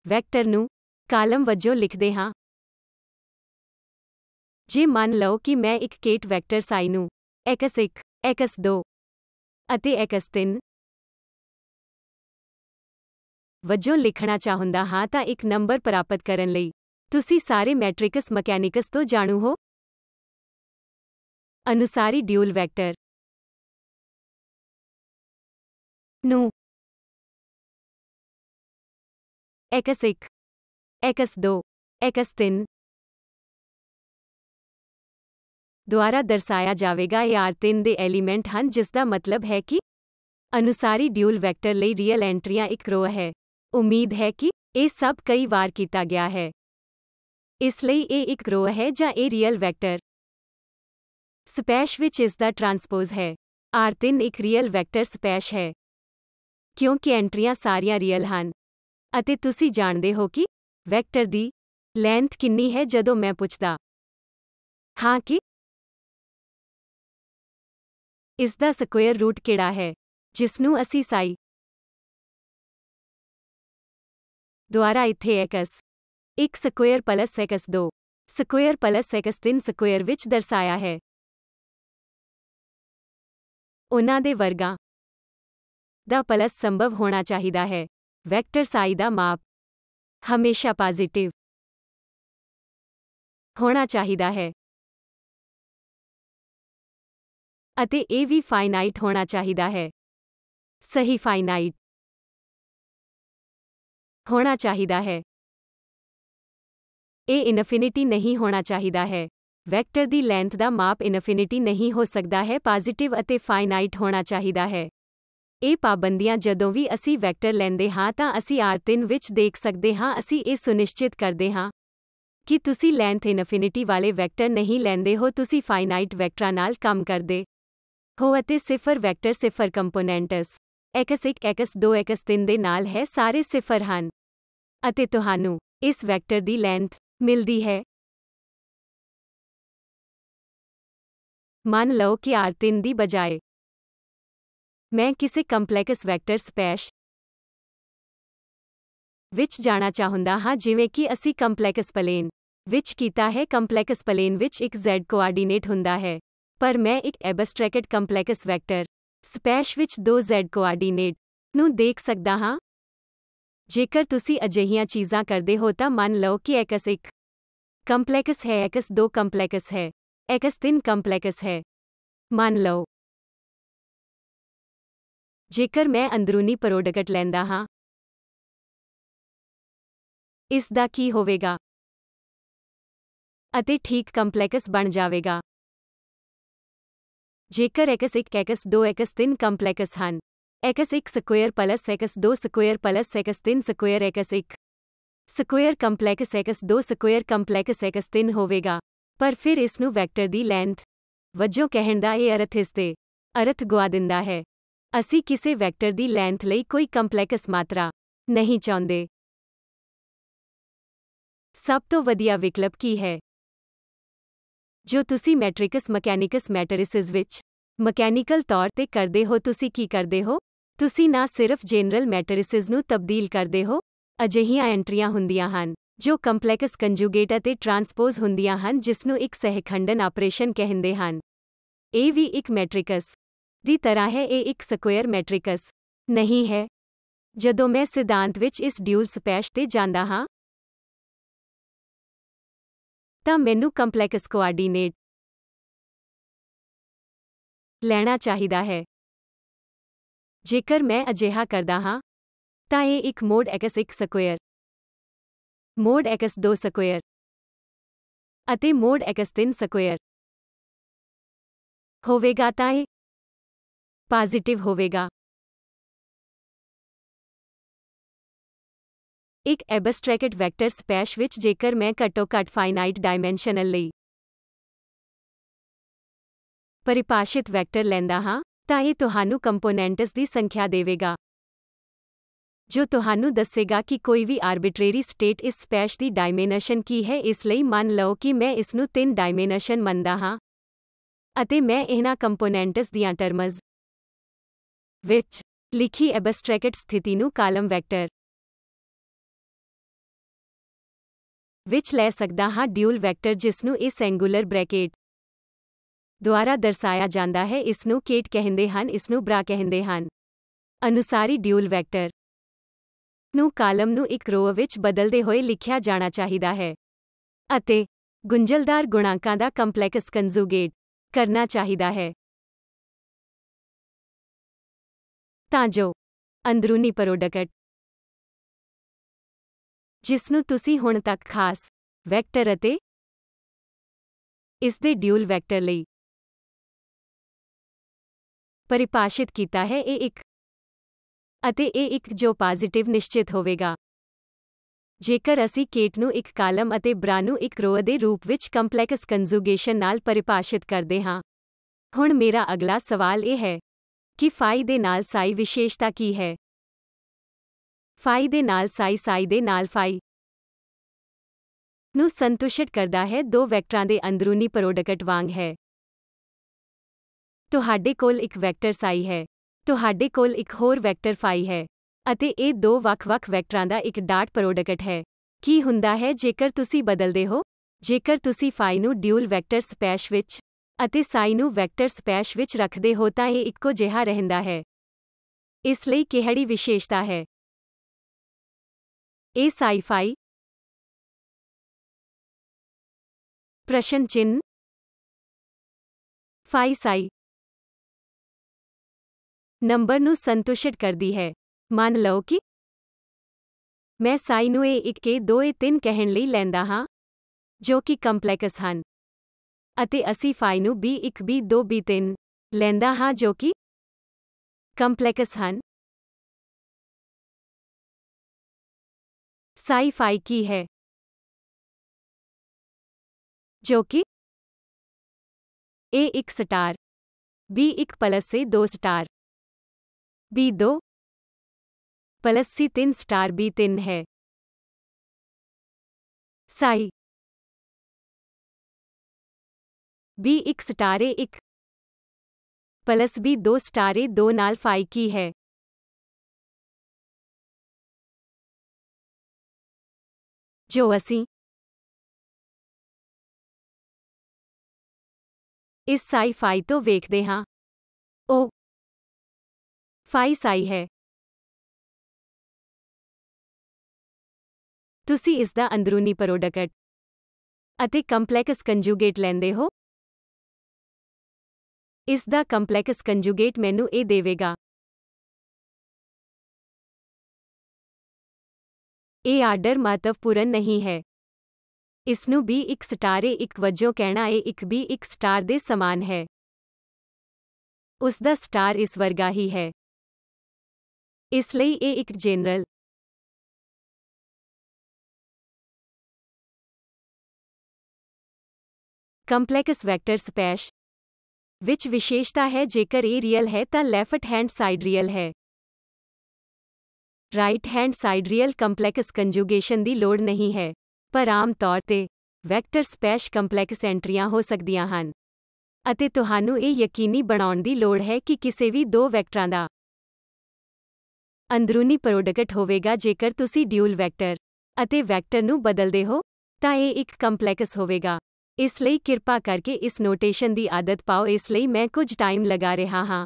ਵੈਕਟਰ ਨੂੰ ਕਾਲਮ ਵਜੋਂ ਲਿਖਦੇ ਹਾਂ। ਜੇ ਮੰਨ ਲਓ ਕਿ ਮੈਂ ਇੱਕ ਕੇਟ ਵੈਕਟਰ ਸਾਈ ਨੂੰ x1, x2 ਅਤੇ x3 ਵਜੋਂ ਲਿਖਣਾ ਚਾਹੁੰਦਾ ਹਾਂ ਤਾਂ ਇੱਕ ਨੰਬਰ ਪ੍ਰਾਪਤ ਕਰਨ ਲਈ ਤੁਸੀਂ ਸਾਰੇ ਮੈਟ੍ਰਿਕਸ ਮਕੈਨਿਕਸ ਤੋਂ ਜਾਣੂ ਹੋ। ਅਨੁਸਾਰੀ ਡਿਊਲ ਵੈਕਟਰ ਨੂੰ x1, x2, x3 ਦੁਆਰਾ ਦਰਸਾਇਆ ਜਾਵੇਗਾ। ਇਹ R3 ਦੇ ਐਲੀਮੈਂਟ ਹਨ, ਜਿਸ ਦਾ ਮਤਲਬ ਹੈ ਕਿ ਅਨੁਸਾਰੀ ਡਿਊਲ ਵੈਕਟਰ ਲਈ ਰੀਅਲ ਐਂਟਰੀਆਂ ਇੱਕ ਰੋ ਹੈ। ਉਮੀਦ ਹੈ ਕਿ ਇਹ ਸਭ ਕਈ ਵਾਰ ਕੀਤਾ ਗਿਆ ਹੈ, ਇਸ ਲਈ ਇਹ ਇੱਕ ਰੋ ਹੈ ਜਾਂ ਇਹ ਰੀਅਲ ਵੈਕਟਰ ਸਪੇਸ ਵਿੱਚ ਇਸ ਦਾ ਟਰਾਂਸਪੋਜ਼ ਹੈ। R3 ਇੱਕ ਰੀਅਲ ਵੈਕਟਰ ਸਪੇਸ ਹੈ, ਕਿਉਂਕਿ ਐਂਟਰੀਆਂ ਸਾਰੀਆਂ ਰੀਅਲ ਹਨ, ਅਤੇ ਤੁਸੀਂ ਜਾਣਦੇ ਹੋ ਕਿ ਵੈਕਟਰ ਦੀ ਲੈਂਥ ਕਿੰਨੀ ਹੈ। ਜਦੋਂ ਮੈਂ ਪੁੱਛਦਾ ਹਾਂ ਕਿ ਇਸ ਦਾ ਸਕੁਏਅਰ ਰੂਟ ਕਿਹੜਾ ਹੈ, ਜਿਸ ਨੂੰ ਅਸੀਂ ਸਾਈ ਦੁਆਰਾ ਇੱਥੇ x1 square plus x2 square plus x3 square ਵਿੱਚ ਦਰਸਾਇਆ ਹੈ, ਉਹਨਾਂ ਦੇ ਵਰਗਾਂ ਦਾ ਪਲਸ ਸੰਭਵ ਹੋਣਾ ਚਾਹੀਦਾ ਹੈ। ਵੈਕਟਰ ਸਾਈ ਦਾ ਮਾਪ ਹਮੇਸ਼ਾ ਪੋਜ਼ਿਟਿਵ ਹੋਣਾ ਚਾਹੀਦਾ ਹੈ, ਅਤੇ ਇਹ ਵੀ ਫਾਈਨਾਈਟ ਹੋਣਾ ਚਾਹੀਦਾ ਹੈ। ਸਹੀ ਫਾਈਨਾਈਟ ਹੋਣਾ ਚਾਹੀਦਾ ਹੈ। ਇਹ ਇਨਫਿਨਿਟੀ ਨਹੀਂ ਹੋਣਾ ਚਾਹੀਦਾ ਹੈ। ਵੈਕਟਰ ਦੀ ਲੈਂਥ ਦਾ ਮਾਪ ਇਨਫਿਨਿਟੀ ਨਹੀਂ ਹੋ ਸਕਦਾ ਹੈ, ਪੋਜ਼ਿਟਿਵ ਅਤੇ ਫਾਈਨਾਈਟ ਹੋਣਾ ਚਾਹੀਦਾ ਹੈ। ਇਹ ਪਾਬੰਦੀਆਂ ਜਦੋਂ ਵੀ ਅਸੀਂ ਵੈਕਟਰ ਲੈਂਦੇ ਹਾਂ ਤਾਂ ਅਸੀਂ R3 ਵਿੱਚ ਦੇਖ ਸਕਦੇ ਹਾਂ। ਅਸੀਂ ਇਹ ਸੁਨਿਸ਼ਚਿਤ ਕਰਦੇ ਹਾਂ ਕਿ ਤੁਸੀਂ ਲੈਂਥ ਇਨਫਿਨਿਟੀ ਵਾਲੇ ਵੈਕਟਰ ਨਹੀਂ ਲੈਂਦੇ ਹੋ, ਤੁਸੀਂ ਫਾਈਨਾਈਟ ਵੈਕਟਰਾਂ ਨਾਲ ਕੰਮ ਕਰਦੇ ਹੋ ਅਤੇ ਸਿਫਰ ਵੈਕਟਰ ਸਿਫਰ ਕੰਪੋਨੈਂਟਸ x1, x2, x3 ਦੇ ਨਾਲ ਹੈ, ਸਾਰੇ ਸਿਫਰ ਹਨ, ਅਤੇ ਤੁਹਾਨੂੰ ਇਸ ਵੈਕਟਰ ਦੀ ਲੈਂਥ ਮਿਲਦੀ ਹੈ। ਮੰਨ ਲਓ ਕਿ R3 ਦੀ ਬਜਾਏ ਮੈਂ ਕਿਸੇ ਕੰਪਲੈਕਸ ਵੈਕਟਰ ਸਪੇਸ ਵਿੱਚ ਜਾਣਾ ਚਾਹੁੰਦਾ ਹਾਂ, ਜਿਵੇਂ ਕਿ ਅਸੀਂ ਕੰਪਲੈਕਸ ਪਲੇਨ ਵਿੱਚ ਕੀਤਾ ਹੈ। ਕੰਪਲੈਕਸ ਪਲੇਨ ਵਿੱਚ ਇੱਕ z ਕੋਆਰਡੀਨੇਟ ਹੁੰਦਾ ਹੈ, ਪਰ ਮੈਂ ਇੱਕ ਐਬਸਟਰੈਕਟ ਕੰਪਲੈਕਸ ਵੈਕਟਰ ਸਪੇਸ ਵਿੱਚ ਦੋ z ਕੋਆਰਡੀਨੇਟ ਨੂੰ ਦੇਖ ਸਕਦਾ ਹਾਂ। ਜੇਕਰ ਤੁਸੀਂ ਅਜਿਹੀਆਂ ਚੀਜ਼ਾਂ ਕਰਦੇ ਹੋ ਤਾਂ ਮੰਨ ਲਓ ਕਿ x1 ਕੰਪਲੈਕਸ ਹੈ, x2 ਕੰਪਲੈਕਸ ਹੈ, x3 ਕੰਪਲੈਕਸ ਹੈ। ਮੰਨ ਲਓ ਜੇਕਰ ਮੈਂ ਅੰਦਰੂਨੀ ਪ੍ਰੋਡਕਟ ਲੈਂਦਾ ਹਾਂ, ਇਸ ਦਾ ਕੀ ਹੋਵੇਗਾ? ਅਤੇ ਠੀਕ ਕੰਪਲੈਕਸ ਬਣ ਜਾਵੇਗਾ। ਜੇਕਰ x1, x2, x3 ਕੰਪਲੈਕਸ ਹਨ, x1 square plus x2 square plus x3 square x1 square complex x2 square complex x3 ਹੋਵੇਗਾ। ਪਰ ਫਿਰ ਇਸ ਨੂੰ ਵੈਕਟਰ ਦੀ ਲੈਂਥ ਵਜੋਂ ਕਹਿਣ ਦਾ ਇਹ ਅਰਥ ਇਸ ਦੇ ਅਰਥ ਗੁਆ ਦਿੰਦਾ ਹੈ। ਅਸੀਂ ਕਿਸੇ ਵੈਕਟਰ ਦੀ ਲੈਂਥ ਲਈ ਕੋਈ ਕੰਪਲੈਕਸ ਮਾਤਰਾ ਨਹੀਂ ਚਾਹੁੰਦੇ। ਸਭ ਤੋਂ ਵਧੀਆ ਵਿਕਲਪ ਕੀ ਹੈ ਜੋ ਤੁਸੀਂ ਮੈਟ੍ਰਿਕਸ ਮਕੈਨਿਕਸ ਮੈਟਰਿਸਿਸ ਵਿੱਚ ਮਕੈਨੀਕਲ ਤੌਰ ਤੇ ਕਰਦੇ ਹੋ? ਤੁਸੀਂ ਕੀ ਕਰਦੇ ਹੋ? ਤੁਸੀਂ ਨਾ ਸਿਰਫ ਜਨਰਲ ਮੈਟਰਿਸਿਸ ਨੂੰ ਤਬਦੀਲ ਕਰਦੇ ਹੋ, ਅਜਿਹੀਆਂ ਐਂਟਰੀਆਂ ਹੁੰਦੀਆਂ ਹਨ ਜੋ ਕੰਪਲੈਕਸ ਕੰਜੂਗੇਟ ਅਤੇ ਟਰਾਂਸਪੋਜ਼ ਹੁੰਦੀਆਂ ਹਨ, ਜਿਸ ਨੂੰ ਇੱਕ ਸਹਿਖੰਡਨ ਆਪਰੇਸ਼ਨ ਕਹਿੰਦੇ ਹਨ। ਇਹ ਵੀ ਇੱਕ ਮੈਟ੍ਰਿਕਸ ਦੀ ਤਰ੍ਹਾਂ ਹੈ। ਇਹ ਇੱਕ ਸਕੁਏਅਰ ਮੈਟ੍ਰਿਕਸ ਨਹੀਂ ਹੈ। ਜਦੋਂ ਮੈਂ ਸਿਧਾਂਤ ਵਿੱਚ ਇਸ ਡਿਊਲ ਸਪੈਸ਼ ਤੇ ਜਾਂਦਾ ਹਾਂ, ਤਾਂ ਮੈਨੂੰ ਕੰਪਲੈਕਸ ਕੋਆਰਡੀਨੇਟ ਲੈਣਾ ਚਾਹੀਦਾ ਹੈ। ਜੇਕਰ ਮੈਂ ਅਜਿਹਾ ਕਰਦਾ ਹਾਂ, ਤਾਂ ਇਹ ਇੱਕ mode x 1 square, mode x 2 square ਅਤੇ ਮੋਡ x 3 ਸਕੁਏਅਰ ਹੋਵੇਗਾ ਤਾਂ ਇਹ ਪੋਜ਼ਿਟਿਵ ਹੋਵੇਗਾ। ਇੱਕ ਐਬਸਟਰੈਕਟ ਵੈਕਟਰ ਸਪੈਸ਼ ਵਿੱਚ ਜੇਕਰ ਮੈਂ ਘੱਟੋ-ਘੱਟ ਫਾਈਨਾਈਟ ਡਾਇਮੈਂਸ਼ਨਲ ਲਈ ਪਰਿਭਾਸ਼ਿਤ ਵੈਕਟਰ ਲੈਂਦਾ ਹਾਂ, ਤਾਂ ਇਹ ਤੁਹਾਨੂੰ ਕੰਪੋਨੈਂਟਸ ਦੀ ਸੰਖਿਆ ਦੇਵੇਗਾ, ਜੋ ਤੁਹਾਨੂੰ ਦੱਸੇਗਾ ਕਿ ਕੋਈ ਵੀ ਆਰਬਿਟਰੇਰੀ ਸਟੇਟ ਇਸ ਸਪੈਸ਼ ਦੀ ਡਾਇਮੈਂਸ਼ਨ ਕੀ ਹੈ। ਇਸ ਲਈ ਮੰਨ ਲਓ ਕਿ ਮੈਂ ਇਸ ਨੂੰ 3 ਡਾਇਮੈਂਸ਼ਨ ਮੰਨਦਾ ਹਾਂ, ਅਤੇ ਮੈਂ ਇਹਨਾਂ ਕੰਪੋਨੈਂਟਸ ਦੀਆਂ ਟਰਮਜ਼ ਵਿੱਚ ਲਿਖੀ ਐਬਸਟਰੈਕਟ ਸਥਿਤੀ ਨੂੰ ਕਾਲਮ ਵੈਕਟਰ ਵਿੱਚ ਲੈ ਸਕਦਾ ਹਾਂ। ਡਿਊਲ ਵੈਕਟਰ ਜਿਸ ਨੂੰ ਇਸ ਐਂਗੂਲਰ ਬ੍ਰੈਕਟ ਦੁਆਰਾ ਦਰਸਾਇਆ ਜਾਂਦਾ ਹੈ, ਇਸ ਨੂੰ ਕੇਟ ਕਹਿੰਦੇ ਹਨ, ਇਸ ਨੂੰ ਬਰਾ ਕਹਿੰਦੇ ਹਨ। ਅਨੁਸਾਰੀ ਡਿਊਲ ਵੈਕਟਰ ਨੂੰ ਕਾਲਮ ਨੂੰ ਇੱਕ ਰੋ ਵਿੱਚ ਬਦਲਦੇ ਹੋਏ ਲਿਖਿਆ ਜਾਣਾ ਚਾਹੀਦਾ ਹੈ, ਅਤੇ ਗੁੰਝਲਦਾਰ ਗੁਣਾਂਕਾਂ ਦਾ ਕੰਪਲੈਕਸ ਕੰਜੂਗੇਟ ਕਰਨਾ ਚਾਹੀਦਾ ਹੈ, ਤਾਂ ਜੋ ਅੰਦਰੂਨੀ ਪ੍ਰੋਡਕਟ ਜਿਸ ਨੂੰ ਤੁਸੀਂ ਹੁਣ ਤੱਕ ਖਾਸ ਵੈਕਟਰ ਅਤੇ ਇਸ ਦੇ ਡਿਊਲ ਵੈਕਟਰ ਲਈ ਪਰਿਭਾਸ਼ਿਤ ਕੀਤਾ ਹੈ, ਇਹ ਇੱਕ ਅਤੇ ਇਹ ਇੱਕ ਜੋ ਪੋਜ਼ਿਟਿਵ ਨਿਸ਼ਚਿਤ ਹੋਵੇਗਾ। ਜੇਕਰ ਅਸੀਂ ਕੇਟ ਨੂੰ ਇੱਕ ਕਾਲਮ ਅਤੇ ਬਰਾ ਨੂੰ ਇੱਕ ਰੋ ਦੇ ਰੂਪ ਵਿੱਚ ਕੰਪਲੈਕਸ ਕੰਜੂਗੇਸ਼ਨ ਨਾਲ ਪਰਿਭਾਸ਼ਿਤ ਕਰਦੇ ਹਾਂ। ਹੁਣ ਮੇਰਾ ਅਗਲਾ ਸਵਾਲ ਇਹ ਹੈ ਕਿ ਫਾਈ ਦੇ ਨਾਲ ਸਾਈ ਵਿਸ਼ੇਸ਼ਤਾ ਕੀ ਹੈ? ਫਾਈ ਦੇ ਨਾਲ ਸਾਈ ਦੇ ਨਾਲ ਫਾਈ ਨੂੰ ਸੰਤੁਸ਼ਟ ਕਰਦਾ ਹੈ। ਦੋ ਵੈਕਟਰਾਂ ਦੇ ਅੰਦਰੂਨੀ ਪ੍ਰੋਡਕਟ ਵਾਂਗ ਹੈ। ਤੁਹਾਡੇ ਕੋਲ ਇੱਕ ਵੈਕਟਰ ਸਾਈ ਹੈ, ਤੁਹਾਡੇ ਕੋਲ ਇੱਕ ਹੋਰ ਵੈਕਟਰ ਫਾਈ ਹੈ, ਅਤੇ ਇਹ ਦੋ ਵੱਖ-ਵੱਖ ਵੈਕਟਰਾਂ ਦਾ ਇੱਕ ਡਾਟ ਪ੍ਰੋਡਕਟ ਹੈ। ਕੀ ਹੁੰਦਾ ਹੈ ਜੇਕਰ ਤੁਸੀਂ ਬਦਲਦੇ ਹੋ? ਜੇਕਰ ਤੁਸੀਂ ਫਾਈ ਨੂੰ ਡਿਊਲ ਵੈਕਟਰ ਸਪੈਸ਼ ਵਿੱਚ ਅਤੇ ਸਾਈ ਨੂੰ ਵੈਕਟਰ ਸਪੈਸ਼ ਵਿੱਚ ਰੱਖਦੇ ਹੋ ਤਾਂ ਇਹ ਇੱਕੋ ਜਿਹਾ ਰਹਿੰਦਾ ਹੈ। ਇਸ ਲਈ ਕਿਹੜੀ ਵਿਸ਼ੇਸ਼ਤਾ ਹੈ? ਇਹ ਸਾਈ ਫਾਈ ਪ੍ਰਸ਼ਨ ਚਿੰਨ੍ਹ ਫਾਈ ਸਾਈ ਨੰਬਰ ਨੂੰ ਸੰਤੁਸ਼ਟ ਕਰਦੀ ਹੈ। ਮੰਨ ਲਓ ਕਿ ਮੈਂ ਸਾਈ ਨੂੰ A1 A2 A3 ਕਹਿਣ ਲਈ ਲੈਂਦਾ ਹਾਂ, ਜੋ ਕਿ ਕੰਪਲੈਕਸ ਹਨ, ਅਤੇ ਅਸੀਂ ਫਾਈ ਨੂੰ B1 B2 B3 ਲੈਂਦਾ ਹਾਂ ਜੋ ਕਿ ਕੰਪਲੈਕਸ ਹਨ। ਸਾਈ ਫਾਈ ਕੀ ਹੈ? ਜੋ ਕਿ A1 star B1 plus A2 star B2 plus C3 star B3 ਹੈ। ਸਾਈ B1 star A1 plus B2 star A2 ਨਾਲ ਫਾਈ ਕੀ ਹੈ? ਜੋ ਅਸੀਂ ਇਸ ਸਾਈ ਫਾਈ ਤੋਂ ਵੇਖਦੇ ਹਾਂ, ਉਹ ਫਾਈ ਸਾਈ ਹੈ। ਤੁਸੀਂ ਇਸ ਦਾ ਅੰਦਰੂਨੀ ਪ੍ਰੋਡਕਟ ਅਤੇ ਕੰਪਲੈਕਸ ਕੰਜੂਗੇਟ ਲੈਂਦੇ ਹੋ। ਇਸ ਦਾ ਕੰਪਲੈਕਸ ਕੰਜੂਗੇਟ ਮੈਨੂੰ ਇਹ ਦੇਵੇਗਾ। ਇਹ ਆਰਡਰ ਮਹੱਤਵਪੂਰਨ ਨਹੀਂ ਹੈ। ਇਸ ਨੂੰ B1 ਸਟਾਰ A1 ਵਜੋਂ ਕਹਿਣਾ A1 B1 ਸਟਾਰ ਦੇ ਸਮਾਨ ਹੈ। ਉਸ ਦਾ ਸਟਾਰ ਇਸ ਵਰਗਾ ਹੀ ਹੈ। ਇਸ ਲਈ ਇਹ ਇੱਕ ਜਨਰਲ ਕੰਪਲੈਕਸ ਵੈਕਟਰ ਸਪੈਸ਼ ਵਿੱਚ ਵਿਸ਼ੇਸ਼ਤਾ ਹੈ। ਜੇਕਰ ਇਹ ਰੀਅਲ ਹੈ ਤਾਂ ਲੈਫਟ ਹੈਂਡ ਸਾਈਡ ਰੀਅਲ ਹੈ। Right hand side real complex conjugation ਦੀ ਲੋੜ ਨਹੀਂ ਹੈ, ਪਰ ਆਮ ਤੌਰ ਤੇ ਵੈਕਟਰ ਸਪੈਸ਼ ਕੰਪਲੈਕਸ ਐਂਟਰੀਆਂ ਹੋ ਸਕਦੀਆਂ ਹਨ, ਅਤੇ ਤੁਹਾਨੂੰ ਇਹ ਯਕੀਨੀ ਬਣਾਉਣ ਦੀ ਲੋੜ ਹੈ ਕਿ ਕਿਸੇ ਵੀ ਦੋ ਵੈਕਟਰਾਂ ਦਾ ਅੰਦਰੂਨੀ ਪ੍ਰੋਡਕਟ ਹੋਵੇਗਾ। ਜੇਕਰ ਤੁਸੀਂ ਡਿਊਲ ਵੈਕਟਰ ਅਤੇ ਵੈਕਟਰ ਨੂੰ ਬਦਲਦੇ ਹੋ, ਤਾਂ ਇਹ ਇੱਕ ਕੰਪਲੈਕਸ ਹੋਵੇਗਾ। ਇਸ ਲਈ ਕਿਰਪਾ ਕਰਕੇ ਇਸ ਨੋਟੇਸ਼ਨ ਦੀ ਆਦਤ ਪਾਓ। ਇਸ ਲਈ ਮੈਂ ਕੁਝ ਟਾਈਮ ਲਗਾ ਰਿਹਾ ਹਾਂ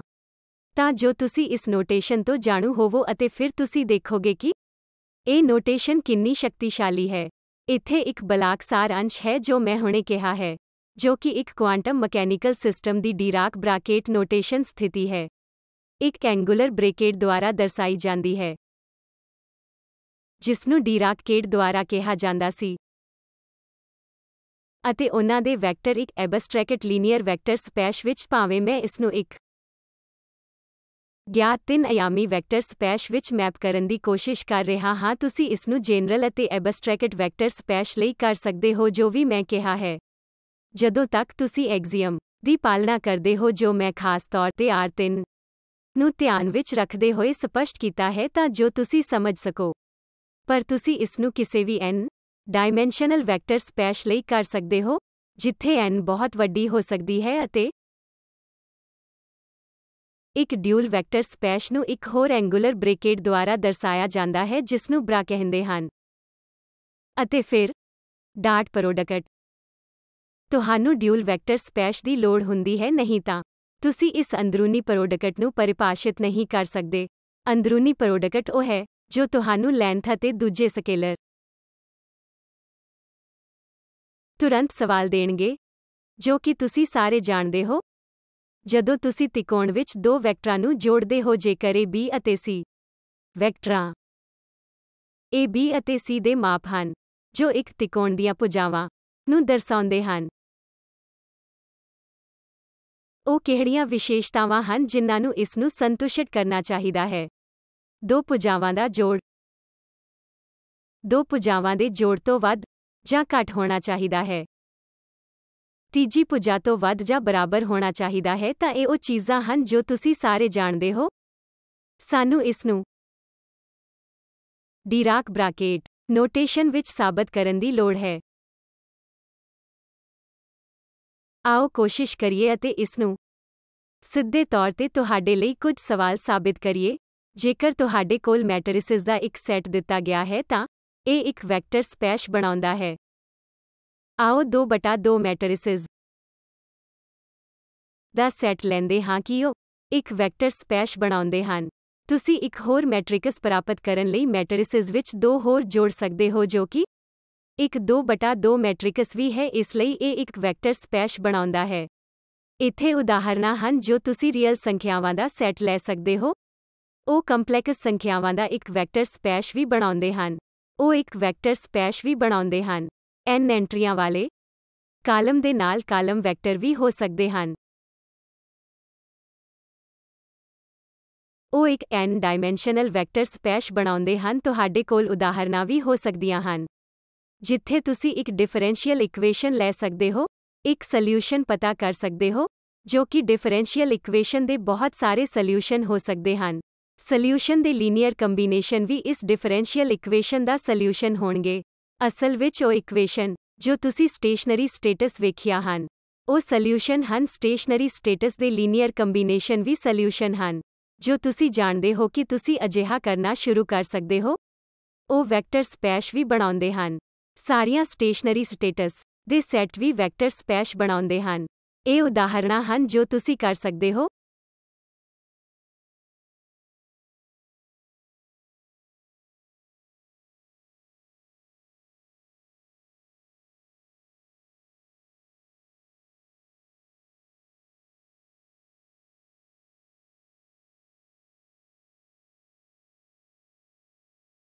ਤਾਂ ਜੋ ਤੁਸੀਂ ਇਸ ਨੋਟੇਸ਼ਨ ਤੋਂ ਜਾਣੂ ਹੋਵੋ ਅਤੇ ਫਿਰ ਤੁਸੀਂ ਦੇਖੋਗੇ ਕਿ ਇਹ ਨੋਟੇਸ਼ਨ ਕਿੰਨੀ ਸ਼ਕਤੀਸ਼ਾਲੀ ਹੈ। ਇੱਥੇ ਇੱਕ ਬਲਾਕ ਸਾਰ ਅੰਸ਼ ਹੈ ਜੋ ਮੈਂ ਹੁਣੇ ਕਿਹਾ ਹੈ, ਜੋ ਕਿ ਇੱਕ ਕੁਆਂਟਮ ਮਕੈਨੀਕਲ ਸਿਸਟਮ ਦੀ ਡੀਰਾਕ ਬ੍ਰਾਕੇਟ ਨੋਟੇਸ਼ਨ ਸਥਿਤੀ ਹੈ। ਇੱਕ ਐਂਗੂਲਰ ਬ੍ਰੇਕੇਟ ਦੁਆਰਾ ਦਰਸਾਈ ਜਾਂਦੀ ਹੈ, ਜਿਸ ਨੂੰ ਡੀਰਾਕ-ਕੇਟ ਦੁਆਰਾ ਕਿਹਾ ਜਾਂਦਾ ਸੀ। ਅਤੇ ਉਹਨਾਂ ਦੇ ਵੈਕਟਰ ਇੱਕ ਐਬਸਟਰੈਕਟ ਲੀਨੀਅਰ ਵੈਕਟਰ ਸਪੇਸ ਵਿੱਚ, ਭਾਵੇਂ ਮੈਂ ਇਸ ਨੂੰ ਇੱਕ ਗਿਆਤ 3-ਅਯਾਮੀ ਵੈਕਟਰ ਸਪੇਸ ਵਿੱਚ ਮੈਪ ਕਰਨ ਦੀ ਕੋਸ਼ਿਸ਼ ਕਰ ਰਿਹਾ ਹਾਂ। ਤੁਸੀਂ ਇਸ ਨੂੰ ਜਨਰਲ ਅਤੇ ਐਬਸਟਰੈਕਟ ਵੈਕਟਰ ਸਪੇਸ ਲਈ ਕਰ ਸਕਦੇ ਹੋ ਜੋ ਵੀ ਮੈਂ ਕਿਹਾ ਹੈ, ਜਦੋਂ ਤੱਕ ਤੁਸੀਂ ਐਕਸੀਅਮ ਦੀ ਪਾਲਣਾ ਕਰਦੇ ਹੋ ਜੋ ਮੈਂ ਖਾਸ ਤੌਰ ਤੇ R3 ਨੂੰ ਧਿਆਨ ਵਿੱਚ ਰੱਖਦੇ ਹੋਏ ਸਪਸ਼ਟ ਕੀਤਾ ਹੈ ਤਾਂ ਜੋ ਤੁਸੀਂ ਸਮਝ ਸਕੋ। ਪਰ ਤੁਸੀਂ ਇਸ ਨੂੰ ਕਿਸੇ ਵੀ n ਡਾਇਮੈਂਸ਼ਨਲ ਵੈਕਟਰ ਸਪੇਸ ਲਈ ਕਰ ਸਕਦੇ ਹੋ, ਜਿੱਥੇ n ਬਹੁਤ ਵੱਡੀ ਹੋ ਸਕਦੀ ਹੈ ਅਤੇ ਇੱਕ ਡਿਊਲ ਵੈਕਟਰ ਸਪੇਸ ਨੂੰ ਇੱਕ ਹੋਰ ਐਂਗੂਲਰ ਬ੍ਰੇਕੇਟ ਦੁਆਰਾ ਦਰਸਾਇਆ ਜਾਂਦਾ ਹੈ ਜਿਸ ਨੂੰ ਬਰਾ ਕਹਿੰਦੇ ਹਨ। ਅਤੇ ਫਿਰ ਡਾਟ ਪ੍ਰੋਡਕਟ। ਤੁਹਾਨੂੰ ਡਿਊਲ ਵੈਕਟਰ ਸਪੇਸ ਦੀ ਲੋੜ ਹੁੰਦੀ ਹੈ, ਨਹੀਂ ਤਾਂ ਤੁਸੀਂ ਇਸ ਅੰਦਰੂਨੀ ਪ੍ਰੋਡਕਟ ਨੂੰ ਪਰਿਭਾਸ਼ਿਤ ਨਹੀਂ ਕਰ ਸਕਦੇ। ਅੰਦਰੂਨੀ ਪ੍ਰੋਡਕਟ ਉਹ ਹੈ ਜੋ ਤੁਹਾਨੂੰ ਲੈਂਥ ਅਤੇ ਦੂਜੇ ਸਕੇਲਰ ਤੁਰੰਤ ਸਵਾਲ ਦੇਣਗੇ, ਜੋ ਕਿ ਤੁਸੀਂ ਸਾਰੇ ਜਾਣਦੇ ਹੋ, ਜਦੋਂ ਤੁਸੀਂ ਤਿਕੋਣ ਵਿੱਚ ਦੋ ਵੈਕਟਰਾਂ ਨੂੰ ਜੋੜਦੇ ਹੋ ਜੇਕਰ A B ਅਤੇ C ਵੈਕਟਰਾਂ A B ਅਤੇ C ਦੇ ਮਾਪ ਹਨ, ਜੋ ਇੱਕ ਤਿਕੋਣ ਦੀਆਂ ਭੁਜਾਵਾਂ ਨੂੰ ਦਰਸਾਉਂਦੇ ਹਨ। ਉਹ ਕਿਹੜੀਆਂ ਵਿਸ਼ੇਸ਼ਤਾਵਾਂ ਹਨ ਜਿਨ੍ਹਾਂ ਨੂੰ ਇਸ ਨੂੰ ਸੰਤੁਸ਼ਟ ਕਰਨਾ ਚਾਹੀਦਾ ਹੈ? ਦੋ ਭੁਜਾਵਾਂ ਦਾ ਜੋੜ ਦੋ ਭੁਜਾਵਾਂ ਦੇ ਜੋੜ ਤੋਂ ਵੱਧ ਜਾਂ ਘੱਟ ਹੋਣਾ ਚਾਹੀਦਾ ਹੈ। ਤੀਜੀ ਭੁਜਾ ਤੋਂ ਵੱਧ ਜਾਂ ਬਰਾਬਰ ਹੋਣਾ ਚਾਹੀਦਾ ਹੈ। ਤਾਂ ਇਹ ਉਹ ਚੀਜ਼ਾਂ ਹਨ ਜੋ ਤੁਸੀਂ ਸਾਰੇ ਜਾਣਦੇ ਹੋ। ਸਾਨੂੰ ਇਸ ਨੂੰ ਡੀਰਾਕ ਬ੍ਰਾਕੇਟ ਨੋਟੇਸ਼ਨ ਵਿੱਚ ਸਾਬਤ ਕਰਨ ਦੀ ਲੋੜ ਹੈ। ਆਓ ਕੋਸ਼ਿਸ਼ ਕਰੀਏ ਅਤੇ ਇਸ ਨੂੰ ਸਿੱਧੇ ਤੌਰ ਤੇ ਤੁਹਾਡੇ ਲਈ ਕੁਝ ਸਵਾਲ ਸਾਬਿਤ ਕਰੀਏ। ਜੇਕਰ ਤੁਹਾਡੇ ਕੋਲ ਮੈਟਰਿਸਿਸ ਦਾ ਇੱਕ ਸੈੱਟ ਦਿੱਤਾ ਗਿਆ ਹੈ ਤਾਂ ਇਹ ਇੱਕ ਵੈਕਟਰ ਸਪੇਸ ਬਣਾਉਂਦਾ ਹੈ। ਆਓ 2/2 ਮੈਟਰਿਸਿਸ ਦਾ ਸੈੱਟ ਲੈਂਦੇ ਹਾਂ ਕਿ ਉਹ ਇੱਕ ਵੈਕਟਰ ਸਪੇਸ ਬਣਾਉਂਦੇ ਹਨ। ਤੁਸੀਂ ਇੱਕ ਹੋਰ ਮੈਟ੍ਰਿਕਸ ਪ੍ਰਾਪਤ ਕਰਨ ਲਈ ਮੈਟਰਿਸਿਸ ਵਿੱਚ 2 ਹੋਰ ਜੋੜ ਸਕਦੇ ਹੋ ਜੋ ਕਿ ਇੱਕ 2/2 ਮੈਟ੍ਰਿਕਸ ਵੀ ਹੈ। ਇਸ ਲਈ ਇਹ ਇੱਕ ਵੈਕਟਰ ਸਪੇਸ ਬਣਾਉਂਦਾ ਹੈ। ਇੱਥੇ ਉਦਾਹਰਨਾਂ ਹਨ ਜੋ ਤੁਸੀਂ ਰੀਅਲ ਸੰਖਿਆਵਾਂ ਦਾ ਸੈੱਟ ਲੈ ਸਕਦੇ ਹੋ। ਉਹ ਕੰਪਲੈਕਸ ਸੰਖਿਆਵਾਂ ਦਾ ਇੱਕ ਵੈਕਟਰ ਸਪੇਸ ਵੀ ਬਣਾਉਂਦੇ ਹਨ। ਉਹ ਇੱਕ ਵੈਕਟਰ ਸਪੇਸ ਵੀ ਬਣਾਉਂਦੇ ਹਨ। n ਐਂਟਰੀਆਂ ਵਾਲੇ ਕਾਲਮ ਦੇ ਨਾਲ ਕਾਲਮ ਵੈਕਟਰ ਵੀ ਹੋ ਸਕਦੇ ਹਨ। ਉਹ ਇੱਕ n ਡਾਇਮੈਂਸ਼ਨਲ ਵੈਕਟਰ ਸਪੇਸ ਬਣਾਉਂਦੇ ਹਨ। ਤੁਹਾਡੇ ਕੋਲ ਉਦਾਹਰਨਾਂ ਵੀ ਹੋ ਸਕਦੀਆਂ ਹਨ ਜਿੱਥੇ ਤੁਸੀਂ ਇੱਕ ਡਿਫਰੈਂਸ਼ੀਅਲ ਇਕੁਏਸ਼ਨ ਲੈ ਸਕਦੇ ਹੋ, ਇੱਕ ਸੋਲਿਊਸ਼ਨ ਪਤਾ ਕਰ ਸਕਦੇ ਹੋ, ਜੋ ਕਿ ਡਿਫਰੈਂਸ਼ੀਅਲ ਇਕੁਏਸ਼ਨ ਦੇ ਬਹੁਤ ਸਾਰੇ ਸੋਲਿਊਸ਼ਨ ਹੋ ਸਕਦੇ ਹਨ। ਸੋਲਿਊਸ਼ਨ ਦੇ ਲੀਨੀਅਰ ਕੰਬੀਨੇਸ਼ਨ ਵੀ ਇਸ ਡਿਫਰੈਂਸ਼ੀਅਲ ਇਕੁਏਸ਼ਨ ਦਾ ਸੋਲਿਊਸ਼ਨ ਹੋਣਗੇ। ਅਸਲ ਵਿੱਚ ਉਹ ਇਕੁਏਸ਼ਨ ਜੋ ਤੁਸੀਂ ਸਟੇਸ਼ਨਰੀ ਸਟੇਟਸ ਵੇਖਿਆ ਹਨ, ਉਹ ਸੋਲਿਊਸ਼ਨ ਹਨ। ਸਟੇਸ਼ਨਰੀ ਸਟੇਟਸ ਦੇ ਲੀਨੀਅਰ ਕੰਬੀਨੇਸ਼ਨ ਵੀ ਸੋਲਿਊਸ਼ਨ ਹਨ ਜੋ ਤੁਸੀਂ ਜਾਣਦੇ ਹੋ ਕਿ ਤੁਸੀਂ ਅਜਿਹਾ ਕਰਨਾ ਸ਼ੁਰੂ ਕਰ ਸਕਦੇ ਹੋ। ਉਹ ਵੈਕਟਰ ਸਪੇਸ ਵੀ ਬਣਾਉਂਦੇ ਹਨ। ਸਾਰੀਆਂ ਸਟੇਸ਼ਨਰੀ ਸਟੇਟਸ ਦੇ ਸੈੱਟ ਵੀ ਵੈਕਟਰ ਸਪੇਸ ਬਣਾਉਂਦੇ ਹਨ। ਇਹ ਉਦਾਹਰਨਾਂ ਹਨ ਜੋ ਤੁਸੀਂ ਕਰ ਸਕਦੇ ਹੋ।